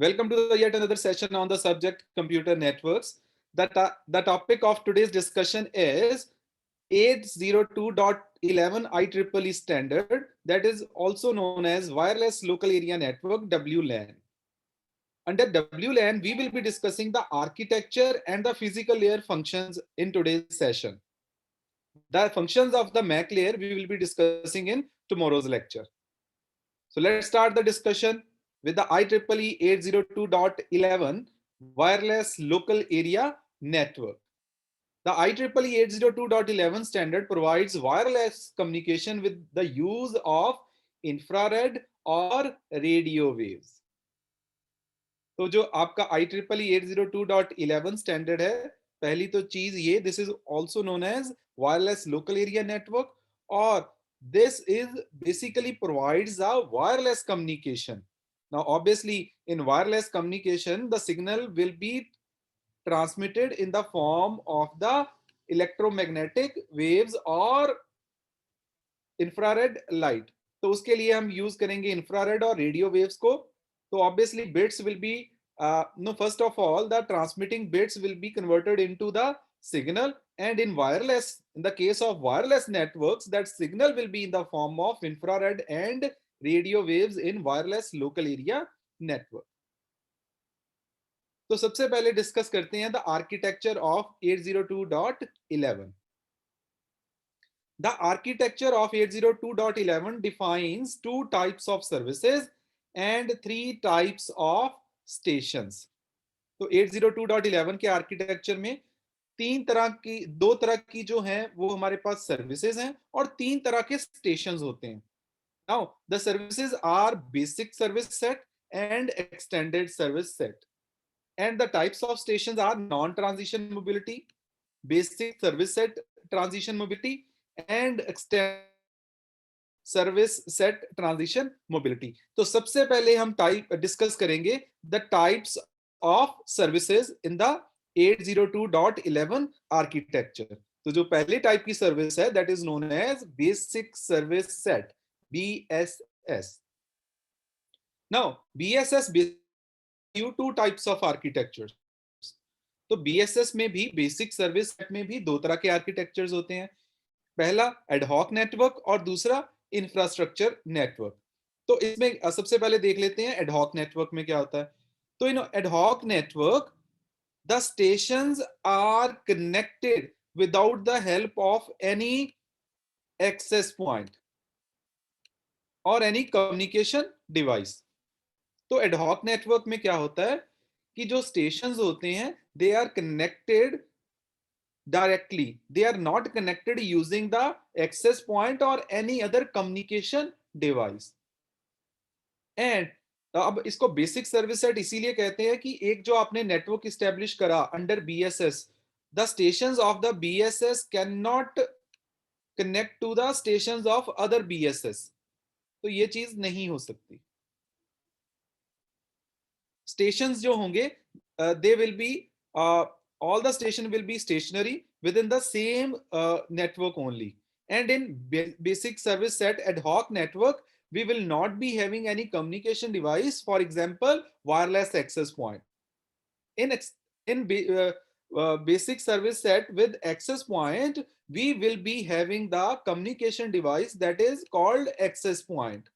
Welcome to yet another session on the subject computer networks. The topic of today's discussion is 802.11 IEEE standard, that is also known as Wireless Local Area Network WLAN. Under WLAN, we will be discussing the architecture and the physical layer functions in today's session. The functions of the MAC layer we will be discussing in tomorrow's lecture. So let's start the discussion with the IEEE 802.11 Wireless Local Area Network. The IEEE 802.11 standard provides wireless communication with the use of infrared or radio waves. तो जो आपका IEEE 802.11 standard है, पहली तो चीज ये, this is also known as wireless local area network, और this is basically provides a wireless communication. Now obviously in wireless communication the signal will be transmitted in the form of the electromagnetic waves or infrared light. तो उसके लिए हम use करेंगे infrared और radio waves को. तो obviously bits will be no, first of all the transmitting bits will be converted into the signal, and in wireless, in the case of wireless networks, that signal will be in the form of infrared and radio waves in wireless local area network. तो सबसे पहले discuss करते हैं the architecture of 802.11. The architecture of 802.11 defines two types of services and three types of stations. तो 802.11 के architecture में दो तरह की जो हैं वो हमारे पास सर्विसेज हैं और तीन तरह के स्टेशंस होते हैं. Now the services are basic service set and extended service set, and the types of stations are non-transition mobility, basic service set transition mobility, and extended service set transition mobility. तो सबसे पहले हम type discuss करेंगे the types of services in the 802.11 architecture. तो जो पहले type की service है that is known as basic service set, BSS. Now BSS you two types of architectures. तो BSS में भी, बेसिक सर्विस सेट में भी दो तरह के आर्किटेक्चर्स होते हैं. पहला एडहॉक नेटवर्क और दूसरा इंफ्रास्ट्रक्चर नेटवर्क. तो इसमें सबसे पहले देख लेते हैं एडहॉक नेटवर्क में क्या होता है. तो in ad hoc network the stations are connected without the help of any access point और एनी कम्युनिकेशन डिवाइस. तो एडहॉक नेटवर्क में क्या होता है कि जो स्टेशंस होते हैं they are connected directly, they are not connected using the access point or any other communication device. And अब इसको बेसिक सर्विस सेट इसीलिए कहते हैं कि एक जो आपने नेटवर्क इस्टेब्लिश करा under BSS, the stations of the BSS cannot connect to the stations of other BSS. तो ये चीज नहीं हो सकती. स्टेशंस जो होंगे they will be all the station will be stationary within the same network only, and in basic service set ad hoc network we will not be having any communication device, for example wireless access point. In basic service set with access point we will be having the communication device that is called access point.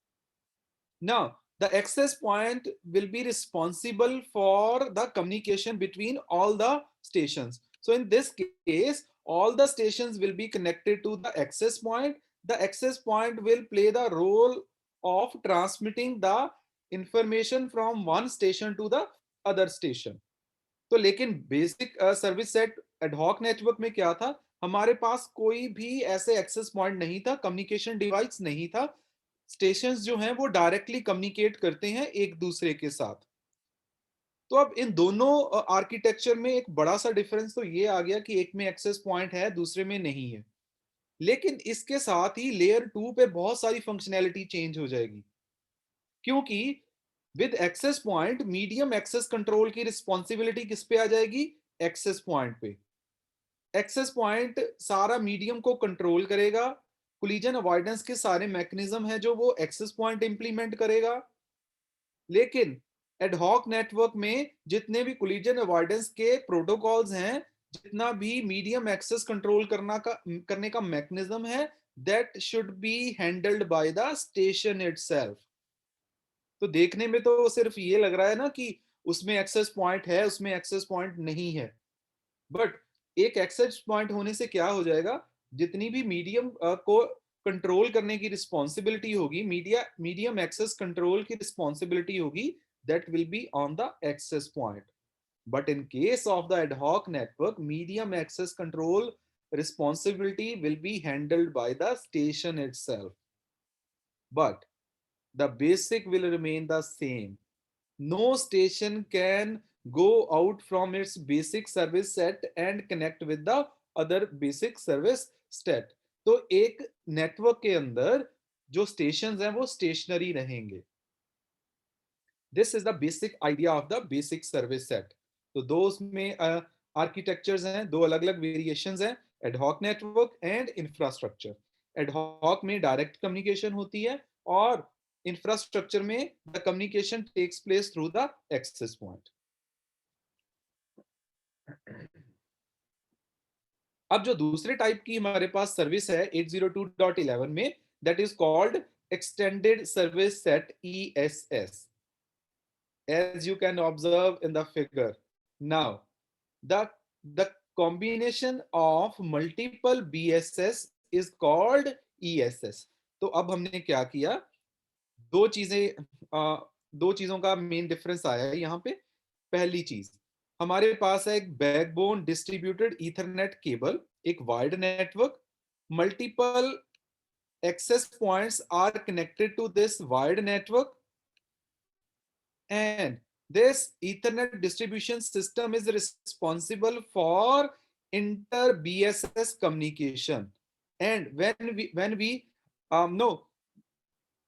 Now the access point will be responsible for the communication between all the stations. So in this case, all the stations will be connected to the access point. The access point will play the role of transmitting the information from one station to the other station. तो लेकिन basic service set ad hoc network में क्या था, हमारे पास कोई भी ऐसे access point नहीं था, कम्युनिकेशन डिवाइस नहीं था. स्टेशंस जो हैं वो डायरेक्टली कम्युनिकेट करते हैं एक दूसरे के साथ. तो अब इन दोनों आर्किटेक्चर में एक बड़ा सा डिफरेंस तो ये आ गया कि एक में एक्सेस पॉइंट है, दूसरे में नहीं है. लेकिन इसके साथ ही लेयर 2 पे बहुत सारी फंक्शनैलिटी चेंज हो जाएगी, क्योंकि with access point medium access control की रिस्पॉन्सिबिलिटी किस पे आ जाएगी, एक्सेस पॉइंट पे. एक्सेस पॉइंट सारा मीडियम को कंट्रोल करेगा. कोलिजन अवॉइडेंस के सारे मैकेनिज्म है जो वो एक्सेस पॉइंट इंप्लीमेंट करेगा. लेकिन एडहॉक नेटवर्क में जितने भी कोलिजन अवॉइडेंस के प्रोटोकॉल्स हैं, जितना भी मीडियम एक्सेस कंट्रोल करने का मैकेनिज्म है, that should be handled by the station itself. तो देखने में तो सिर्फ ये लग रहा है ना कि उसमें एक्सेस पॉइंट है, उसमें एक्सेस पॉइंट नहीं है, बट एक एक्सेस पॉइंट होने से क्या हो जाएगा, जितनी भी मीडियम को कंट्रोल करने की रिस्पॉन्सिबिलिटी होगी, मीडियम एक्सेस कंट्रोल की रिस्पॉन्सिबिलिटी होगी, that will be on the access point. But in case of the ad hoc network, medium access control responsibility will be handled by the station itself, but the basic will remain the same. No station can go out from its basic service set and connect with the other basic service set. तो एक network के अंदर जो stations हैं वो stationery रहेंगे। This is the basic idea of the basic service set. तो दो उसमें आर्किटेक्चर्स हैं, दो अलग अलग वेरिएशंस हैं, ad hoc network and infrastructure. Ad hoc में डायरेक्ट कम्युनिकेशन होती है और इंफ्रास्ट्रक्चर में the communication takes place through the access point. अब जो दूसरे टाइप की हमारे पास सर्विस है 802.11 में, that is called extended service set, ESS, as you can observe in the figure. Now, the combination of multiple BSS is called ESS. तो अब हमने क्या किया, दो चीजें दो चीजों का मेन डिफरेंस आया है यहाँ पे। पहली चीज, हमारे पास है एक बैकबोन डिस्ट्रीब्यूटेड ईथरनेट केबल, एक wired network, multiple access points are connected to this wired network, and this Ethernet distribution system is responsible for inter BSS communication. And when we no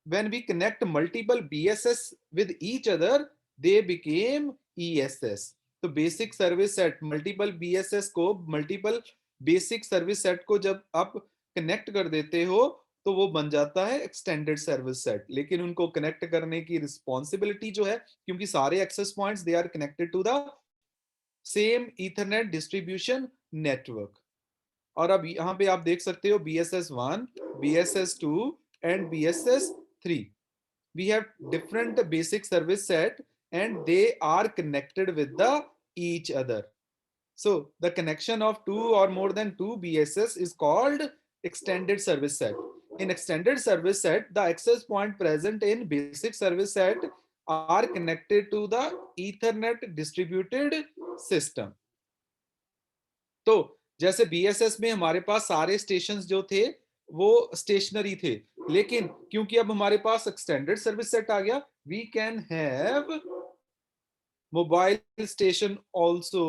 when we connect multiple BSS with each other, they became ESS. तो basic service set multiple BSS को, multiple basic service set को जब आप connect कर देते हो तो वो बन जाता है एक्सटेंडेड सर्विस सेट। लेकिन उनको कनेक्ट करने की रिस्पॉन्सिबिलिटी जो है, क्योंकि सारे access points they are connected to the same ethernet distribution network. और अब यहाँ पे आप देख सकते हो BSS1, BSS2 and BSS3, we have different basic service set and they are connected with the each other. So the connection of two or more than two BSS is called extended service set. In extended service set, the access point present in basic service set are connected to the Ethernet distributed system. तो जैसे BSS में हमारे पास सारे stations जो थे वो stationery थे, लेकिन क्योंकि अब हमारे पास एक्सटेंडेड सर्विस सेट आ गया, we can have mobile station also.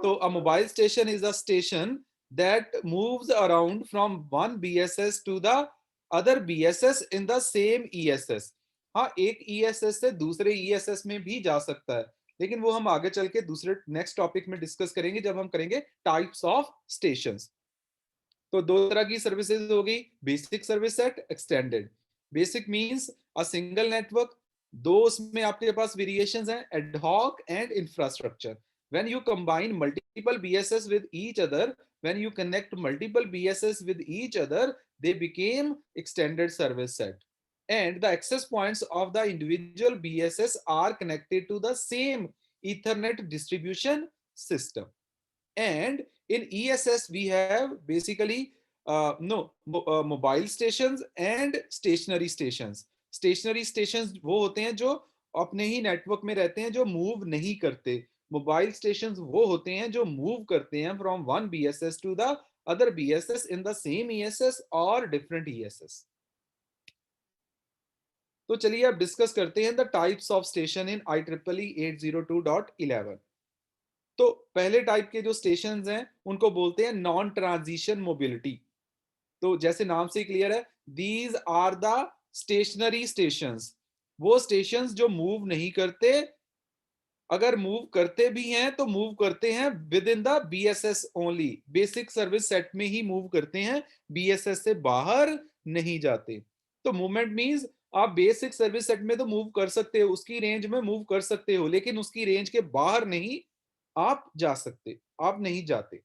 तो a mobile station is a station that moves around from one BSS to the other BSS in the same ESS. हाँ, एक ESS से दूसरे ESS में भी जा सकता है, लेकिन वो हम आगे चल के दूसरे नेक्स्ट टॉपिक में डिस्कस करेंगे जब हम करेंगे टाइप्स ऑफ स्टेशंस। तो दो तरह की सर्विसेज हो गई, basic service set, extended. Basic means a single network, दो उसमें आपके पास वेरिएशंस हैं, ad hoc and infrastructure. when you combine multiple BSS with each other, when you connect multiple BSS with each other, they became extended service set, and the access points of the individual BSS are connected to the same Ethernet distribution system. And in ESS we have basically mobile stations and stationary stations. Stationary stations वो होते हैं जो अपने ही network में रहते हैं, जो move नहीं करते। मोबाइल स्टेशंस वो होते हैं जो मूव करते हैं from one BSS to the other BSS in the same ESS और डिफरेंट ESS। तो चलिए अब डिस्कस करते हैं the types of station in IEEE 802.11। तो पहले टाइप के जो स्टेशंस हैं उनको बोलते हैं नॉन ट्रांजिशन मोबिलिटी। तो जैसे नाम से क्लियर है, these are the stationary stations, वो स्टेशंस जो मूव नहीं करते, अगर मूव करते भी हैं तो मूव करते हैं with in the BSS only, basic service set में ही मूव करते हैं, BSS से बाहर नहीं जाते। तो मूवमेंट मींस आप बेसिक सर्विस सेट में तो मूव कर सकते हो, उसकी रेंज में मूव कर सकते हो, लेकिन उसकी रेंज के बाहर नहीं आप जा सकते, आप नहीं जाते।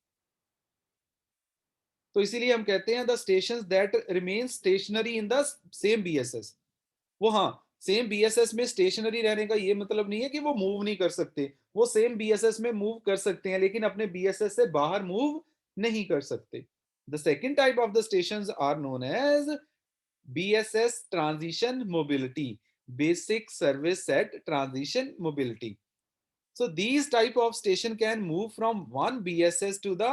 तो इसीलिए हम कहते हैं the station that remain stationery in the same BSS. वो हाँ, सेम बीएसएस में स्टेशनरी रहने का ये मतलब नहीं है कि वो मूव नहीं कर सकते, वो सेम बीएसएस में मूव कर सकते हैं, लेकिन अपने बीएसएस से बाहर मूव नहीं कर सकते। The second type of the station are known as BSS transition mobility, basic service set transition mobility. So these type of station can move from one BSS to the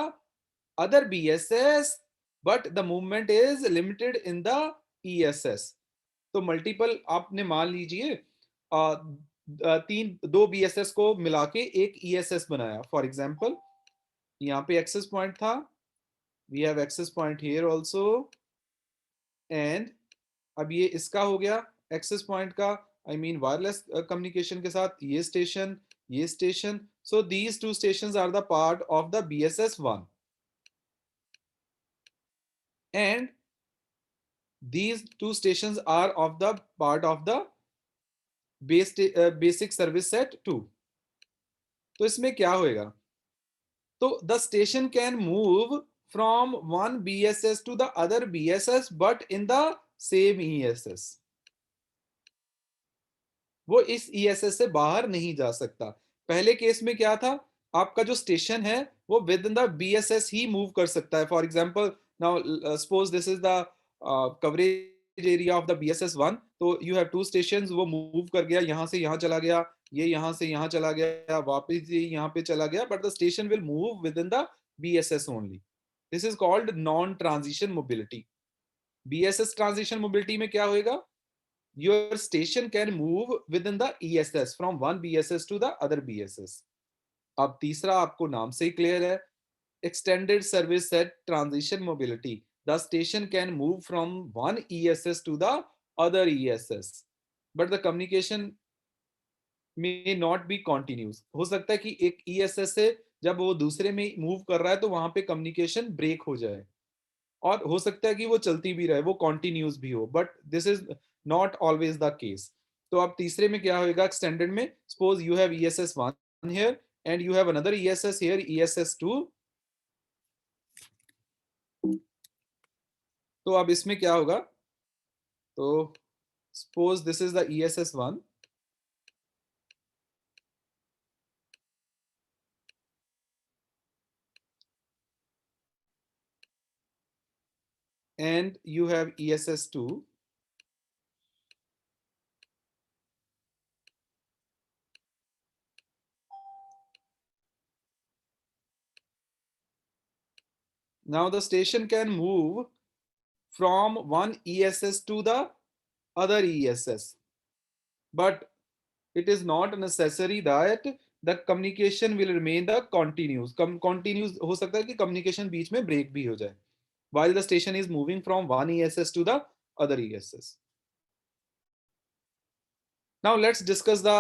other BSS, but the movement is limited in the ESS. तो multiple आपने मान लीजिए तीन दो BSS को मिला के एक ईएसएस बनाया। फॉर एग्जांपल यहाँ पे एक्सेस पॉइंट था, we have access point here also, and अब ये इसका हो गया एक्सेस पॉइंट का, आई मीन वायरलेस कम्युनिकेशन के साथ ये station. So these two stations are the part of the BSS 1 and these two stations are of the part of the basic service set 2। तो इसमें क्या होएगा, तो the station can move from one BSS to the other BSS but in the same ESS. वो इस ESS से बाहर नहीं जा सकता। पहले केस में क्या था, आपका जो स्टेशन है वो with in the BSS he move कर सकता है। For example now suppose this is the coverage area of the BSS 1, तो यू हैव टू स्टेशंस, वो मूव कर गया, यहां से यहां चला गया, ये यहां से यहां चला गया, वापस ये यहां पे चला गया, but the station will move with in the BSS only. This is called non transition mobility. BSS transition mobility में क्या होएगा, your station can move within the ESS from one BSS to the other BSS। अब तीसरा आपको नाम से ही clear है, extended service set transition mobility। The station can move from one ESS to the other ESS, but the communication may not be continuous। हो सकता है कि एक ESS से जब वो दूसरे में मूव कर रहा है तो वहां पे कम्युनिकेशन ब्रेक हो जाए, और हो सकता है कि वो चलती भी रहे, वो कॉन्टिन्यूस भी हो, but this is not always the case. तो अब तीसरे में क्या होगा, एक्सटेंडेड में suppose you have ESS 1 here and you have another ESS here, ESS 2। तो अब इसमें क्या होगा, तो suppose this is the ESS 1 and you have ESS 2। Now the station can move from one ESS to the other ESS, but it is not necessary that the communication will remain the continuous। continuous हो सकता है कि communication बीच में break भी हो जाए while the station is moving from one ESS to the other ESS। Now let's discuss the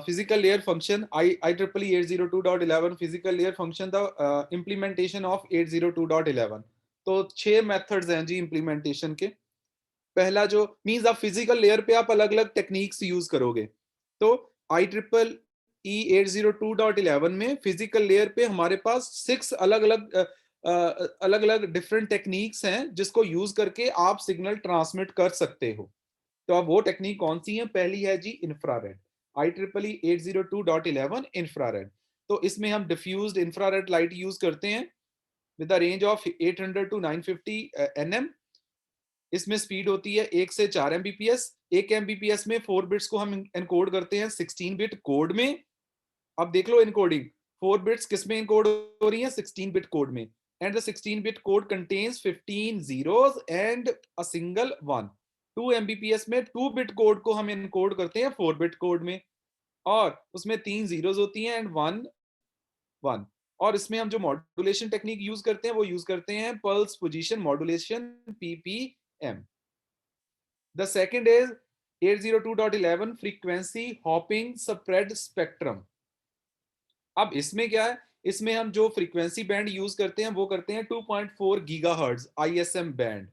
physical layer function, IEEE 802.11 physical layer function, the implementation of 802.11। तो 6 methods हैं जी इंप्लीमेंटेशन के। पहला जो मींस आप फिजिकल लेयर पे आप अलग अलग टेक्निक्स यूज करोगे, तो IEEE 802.11 में फिजिकल लेयर पे हमारे पास 6 अलग अलग डिफरेंट टेक्निक्स हैं जिसको यूज करके आप सिग्नल ट्रांसमिट कर सकते हो। तो अब वो टेक्निक कौन सी है, पहली है जी इंफ्रारेड, IEEE 802.11 इंफ्रारेड। तो इसमें हम डिफ्यूज्ड इंफ्रारेड लाइट यूज करते हैं with the range of 800 to 950 nm। इसमें स्पीड होती है 1 से 4 एमबीपीएस। 1 एमबीपीएस में 4 बिट्स को हम एनकोड करते हैं 16 बिट कोड में। अब देख लो इनकोडिंग, 4 बिट्स किस में एनकोड हो रही है, 16 बिट कोड में, and the 16 bit code contains 15 zeros and a single 1। 2 Mbps में 2 बिट कोड को हम एनकोड करते हैं 4 बिट कोड में, और उसमें 3 zeros होती हैं एंड 1 1। और इसमें हम जो मॉड्यूलेशन टेक्निक यूज करते हैं वो यूज करते हैं pulse position modulation, PPM। The second is 802.11 frequency hopping spread spectrum। अब इसमें क्या है, इसमें हम जो फ्रीक्वेंसी बैंड यूज करते हैं वो करते हैं 2.4 gigahertz ISM band.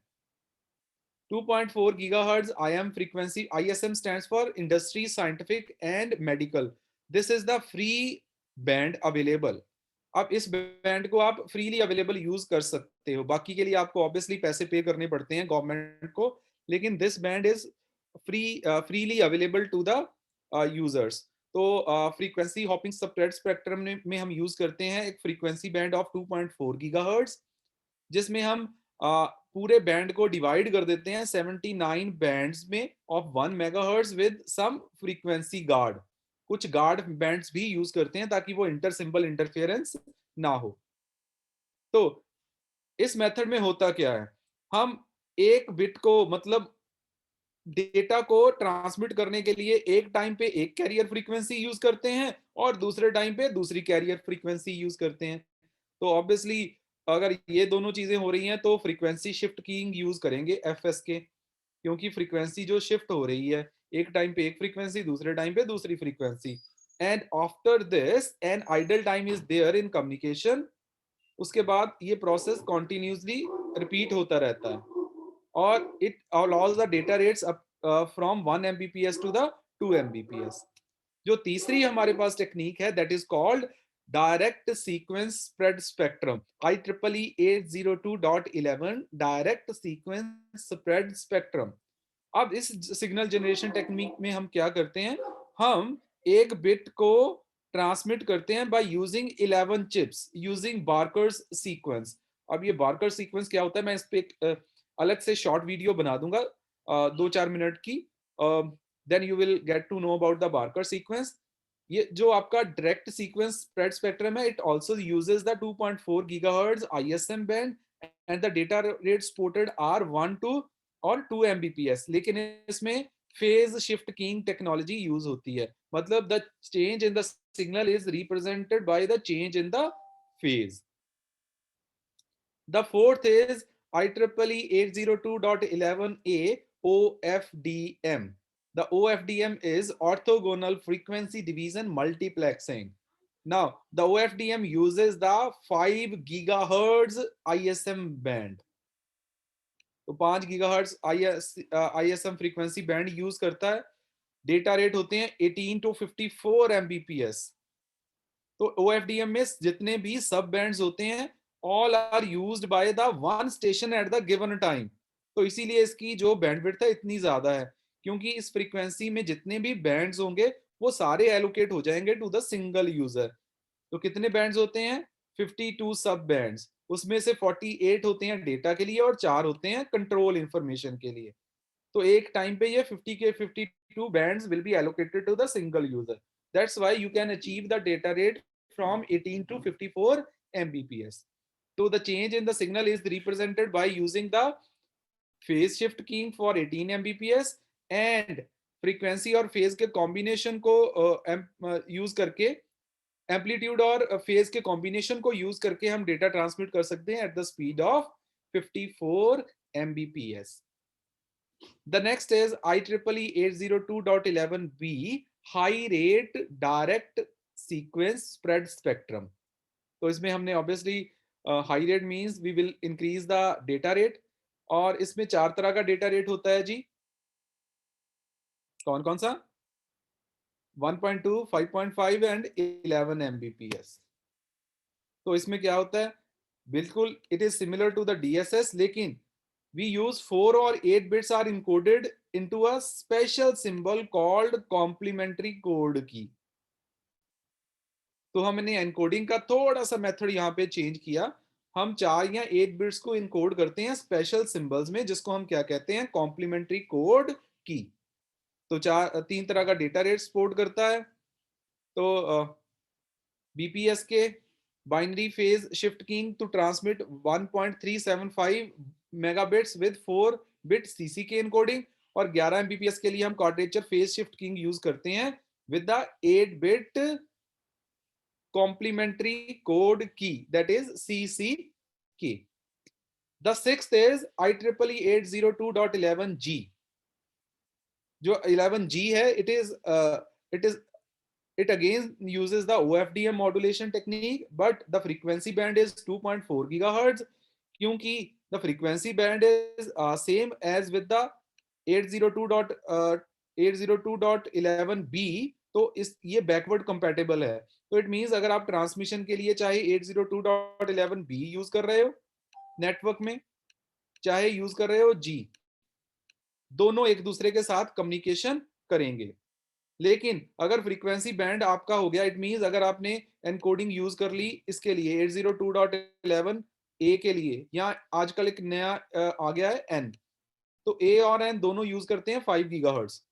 2.4 gigahertz IM frequency. ISM stands for Industry, Scientific and Medical. This is the free band available. अब इस बैंड को आप फ्रीली अवेलेबल यूज कर सकते हो, बाकी के लिए आपको ऑब्वियसली पैसे पे करने पड़ते हैं गवर्नमेंट को, लेकिन this band is freely available to the users. तो फ्रीक्वेंसी हॉपिंग स्प्रेड स्पेक्ट्रम में हम यूज करते हैं एक फ्रीक्वेंसी बैंड ऑफ 2.4 गीगाहर्ट्ज, जिसमें हम पूरे बैंड को डिवाइड कर देते हैं 79 बैंड्स में of 1 megahertz with some frequency guard. कुछ गार्ड बैंड्स भी यूज करते हैं ताकि वो इंटर सिंबल इंटरफेरेंस ना हो. तो इस मेथड में होता क्या है, हम एक बिट को मतलब डेटा को ट्रांसमिट करने के लिए एक टाइम पे एक कैरियर फ्रीक्वेंसी यूज करते हैं और दूसरे टाइम पे दूसरी कैरियर फ्रीक्वेंसी यूज करते हैं. तो ऑब्वियसली अगर ये दोनों चीजें हो रही हैं तो फ्रीक्वेंसी शिफ्ट कीइंग यूज करेंगे एफएस के, क्योंकि फ्रीक्वेंसी जो शिफ्ट हो रही है एक टाइम पे एक फ्रीक्वेंसी दूसरे टाइम पे दूसरी frequency. And after this an idle time is there in communication. उसके बाद ये प्रोसेस कॉन्टिन्यूसली रिपीट होता रहता है और it allows the data rates from 1 Mbps to the 2 Mbps. जो तीसरी हमारे पास टेक्निक है that is called direct sequence spread spectrum, IEEE 802.11 direct sequence spread spectrum. अब इस सिग्नल जनरेशन टेक्निक में हम क्या करते हैं, हम एक बिट को ट्रांसमिट करते हैं by using 11 chips using Barker's sequence. अब ये बार्कर सीक्वेंस क्या होता है, मैं इस पे अलग से शॉर्ट वीडियो बना दूंगा 2-4 मिनट की. Then you will get to know about the Barker sequence. ये जो आपका डायरेक्ट सीक्वेंस स्प्रेड स्पेक्ट्रम है, it also uses the 2.4 gigahertz ISM band and the data rate supported are 1 और 2 Mbps. लेकिन इसमें phase shift keying technology use होती है, मतलब the change in the signal is represented by the change in the phase. The fourth is IEEE 802.11a OFDM. The OFDM is orthogonal frequency division multiplexing. Now, the OFDM uses the 5 gigahertz ISM band. तो 5 gigahertz ISM frequency band use करता है. Data rate होते हैं 18 to 54 Mbps. तो OFDM में जितने भी सब बैंड्स होते हैं all are used by the one station at the given time. तो इसीलिए इसकी जो बैंडविड्थ है इतनी ज्यादा है, क्योंकि इस फ्रीक्वेंसी में जितने भी बैंड्स होंगे वो सारे एलोकेट हो जाएंगे टू द सिंगल यूजर. तो कितने बैंड्स होते हैं, 52 सब बैंड्स. उसमें से 48 होते हैं डेटा के लिए और 4 होते हैं कंट्रोल इंफॉर्मेशन के लिए. तो एक टाइम पे ये 50 के 52 bands will be allocated to the single user. That's why you can achieve the data rate from 18 to 54 Mbps. So the change in the signal is represented by using the phase shift keying for 18 Mbps and frequency और phase के combination को use करके amplitude और phase के combination को use करके हम data transmit कर सकते हैं at the speed of 54 Mbps. The next is IEEE 802.11b high rate direct sequence spread spectrum. तो इसमें हमने obviously high rate means we will increase the data rate, और इसमें 4 तरह का डेटा रेट होता है जी. कौन कौन सा, 1.2, 5.5 एंड 11 Mbps. तो इसमें क्या होता है, बिल्कुल it is similar to the DSS, लेकिन we use 4 or 8 bits are encoded into a special symbol called complementary code key. तो हमने एनकोडिंग का थोड़ा सा मेथड यहाँ पे चेंज किया. हम 4 या 8 बिट्स को इनकोड करते हैं स्पेशल सिंबल्स में, जिसको हम क्या कहते हैं, कॉम्प्लीमेंट्री कोड की. तो 3 तरह का डेटा रेट सपोर्ट करता है. तो BPS के binary phase shift keying to transmit 1.375 megabits with 4 bit CCK encoding, और 11 Mbps के लिए हम quadrature phase shift keying use करते हैं with the 8 bit complementary code key, that is CCK. The sixth is IEEE 802.11g. जो 11g है, it again uses the OFDM modulation technique, but the frequency band is 2.4 gigahertz. क्योंकि the frequency band is same as with the 802.11b, तो इस ये backward compatible है। तो it means अगर आप ट्रांसमिशन के लिए चाहे 802.11b यूज कर रहे हो नेटवर्क में, चाहे यूज कर रहे हो जी, दोनों एक दूसरे के साथ कम्युनिकेशन करेंगे। लेकिन अगर फ्रीक्वेंसी बैंड आपका हो गया, इट मींस अगर आपने एनकोडिंग यूज कर ली इसके लिए 802.11 ए के लिए, या आजकल एक नया आ गया है एन, तो ए और एन दोनों यूज करते हैं 5 गीगाहर्ट्ज।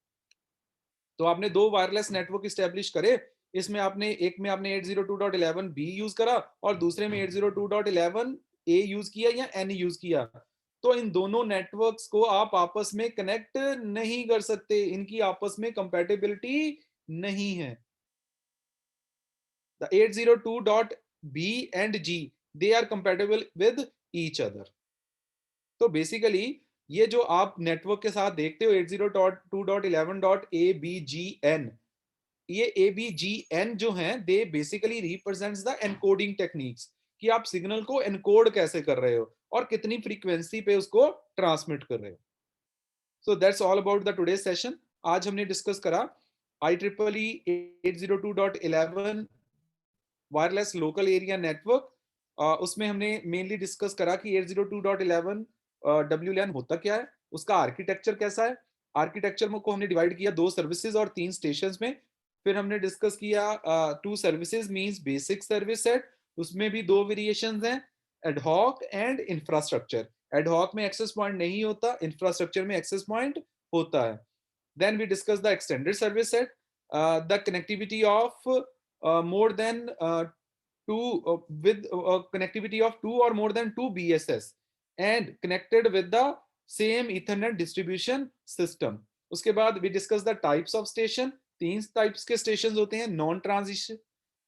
तो आपने दो वायरलेस नेटवर्क स्टैब्लिश करे, इसमें आपने एक में आपने 802.11 बी यूज करा और दूसरे में 802.11 ए यूज किया या एन यूज किया, तो इन दोनों नेटवर्क्स को आप आपस में कनेक्ट नहीं कर सकते, इनकी आपस में कंपैटिबिलिटी नहीं है। The 802.b and G, they are compatible with each other. तो बेसिकली ये जो आप नेटवर्क के साथ देखते हो 802.11.abgn, ये abgn जो हैं they basically represents the encoding techniques, कि आप सिग्नल को एनकोड कैसे कर रहे हो और कितनी फ्रीक्वेंसी पे उसको ट्रांसमिट कर रहे हो। So that's all about the today session. आज हमने डिस्कस करा IEEE 802.11 wireless local area network. उसमें हमने मेनली डिस्कस करा कि 802.11 WLAN होता क्या है, उसका आर्किटेक्चर कैसा है। आर्किटेक्चर को हमने डिवाइड किया दो सर्विसेज और तीन स्टेशंस में। फिर हमने डिस्कस किया two services means basic service set, उसमें भी दो वेरिएशंस हैं, एडहॉक एंड इंफ्रास्ट्रक्चर। एडहॉक में एक्सेस पॉइंट नहीं होता, इंफ्रास्ट्रक्चर में एक्सेस पॉइंट होता है। Then we discuss the extended service set, the connectivity of more than with connectivity of two or more than two BSS and connected with the same Ethernet distribution system. उसके बाद we discuss the types of station, तीन types के stations होते हैं। non transition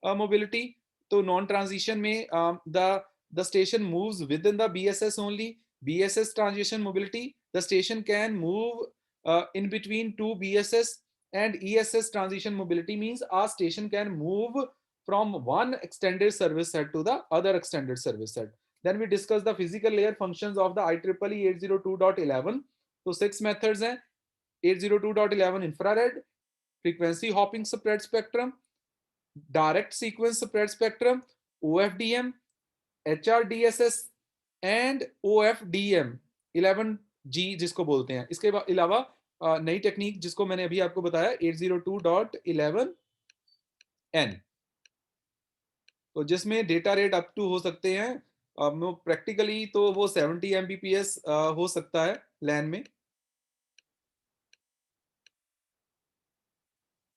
mobility, तो non transition में the station moves within the BSS only. BSS transition mobility, the station can move in between two BSS, and ESS transition mobility means a station can move from one extended service set to the other extended service set. Then we discuss the physical layer functions of the IEEE 802.11. So 6 methods हैं: 802.11 infrared, frequency hopping spread spectrum, direct sequence spread spectrum, OFDM, HRDSS and OFDM 11G जिसको बोलते हैं। इसके अलावा नई technique जिसको मैंने अभी आपको बताया 802.11n, तो जिसमें डेटा रेट अप टू हो सकते हैं प्रैक्टिकली तो वो 70 Mbps हो सकता है लैन में।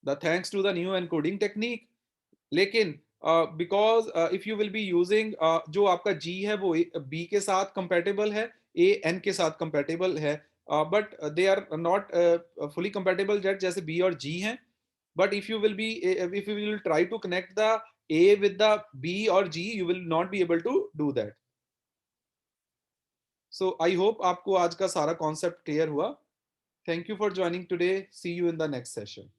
The thanks to the new encoding technique. लेकिन because if you will be using जो आपका जी है वो बी के साथ कंपेटेबल है, ए एन के साथ कंपेटेबल है, but they are not fully compatible जेट जैसे बी और जी हैं। But if you will try to connect the A with the B और G, you will not be able to do that. So I hope आपको आज का सारा concept clear हुआ। Thank you for joining today, see you in the next session.